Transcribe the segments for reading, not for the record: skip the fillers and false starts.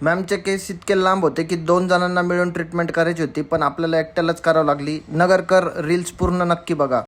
मॅमचे केस इतके लांब होते की 2 जणांना मिळून ट्रीटमेंट करायची होती, पण आपल्याला एकट्यालाच करावं लागली. नगरकर रील्स पूर्ण नक्की बघा.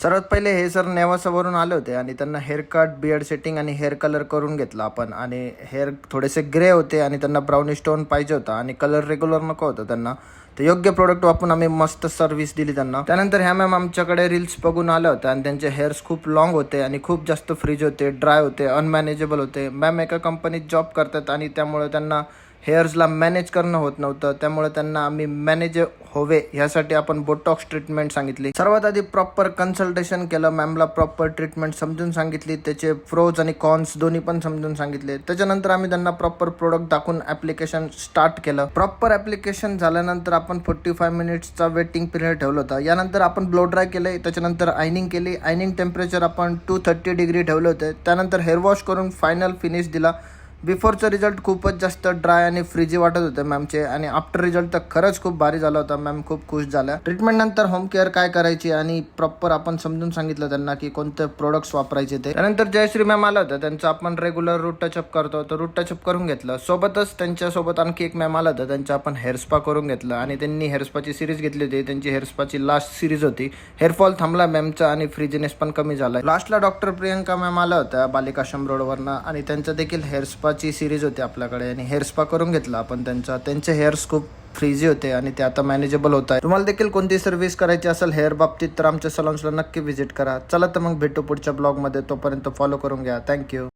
सर्वात पहिले हे सर नेवासावरून आले होते आणि त्यांना हेअर कट, बियर्ड सेटिंग आणि हेअर कलर करून घेतला आपण. आणि हेअर थोडेसे ग्रे होते आणि त्यांना ब्राउनिश टोन पाहिजे होता आणि कलर रेग्युलर नको होता त्यांना. तर योग्य प्रोडक्ट वापरून आम्ही मस्त सर्व्हिस दिली त्यांना. त्यानंतर ह्या मॅम आमच्याकडे रील्स बघून आल्या होत्या आणि त्यांचे हेअर्स खूप लॉंग होते आणि खूप जास्त फ्रीज होते, ड्राय होते, अनमॅनेजेबल होते. मॅम एका कंपनीत जॉब करतात आणि त्यामुळे त्यांना हेअर्सला मॅनेज करणं होत नव्हतं. त्यामुळे त्यांना आम्ही मॅनेज होवे ह्यासाठी आपण बोटॉक्स ट्रीटमेंट सांगितली. सर्वात आधी प्रॉपर कन्सल्टेशन केलं, मॅमला प्रॉपर ट्रीटमेंट समजून सांगितली, त्याचे प्रोज आणि कॉन्स दोन्ही पण समजून सांगितले. त्याच्यानंतर आम्ही त्यांना प्रॉपर प्रोडक्ट दाखवून ॲप्लिकेशन स्टार्ट केलं. प्रॉपर ॲप्लिकेशन झाल्यानंतर आपण 45 मिनिट्सचा वेटिंग पिरियड ठेवला होता. यानंतर आपण ब्लो ड्राय केले, त्याच्यानंतर आयनिंग केली. आयनिंग टेम्परेचर आपण 230 डिग्री ठेवले होते. त्यानंतर हेअर वॉश करून फायनल फिनिश दिला. बिफोरचा रिझल्ट खूपच जास्त ड्राय आणि फ्रीजी वाटत होते मॅमचे आणि आफ्टर रिझल्ट तर खरंच खूप भारी झाला होता. मॅम खूप खुश झाल्या. ट्रीटमेंट नंतर होम केअर काय करायची आणि प्रॉपर आपण समजून सांगितलं त्यांना की कोणते प्रोडक्ट्स वापरायचे ते. त्यानंतर जयश्री मॅम आला होता, त्यांचं आपण रेग्युलर रूट टचअप करतो तर रूट टचअप करून घेतलं. सोबतच त्यांच्यासोबत आणखी एक मॅम आला होता, त्यांचं आपण हेअर स्पा करून घेतलं आणि त्यांनी हेअर स्पाची सिरीज घेतली होती. त्यांची हेअर स्पाची लास्ट सिरीज होती. हेअरफॉल थांबला मॅमचा आणि फ्रीजीनेस पण कमी झाला. लास्टला डॉक्टर प्रियंका मॅम आल्या होत्या बालिकाश्रम रोडवरनं आणि त्यांचं देखील हेअर स्पाची सिरीज होती आपल्याकडे आणि हेअर स्पा करून घेतला आपण त्यांचे हेअर्स खूप फ्रीजी होते आणि ते आता मॅनेजेबल होत आहे. तुम्हाला देखील कोणती सर्व्हिस करायची असेल हेअर बाबतीत तर आमच्या सलॉन्सला नक्की व्हिजिट करा. चला तर मग भेटू पुढच्या ब्लॉगमध्ये. तोपर्यंत फॉलो करून घ्या. थँक्यू.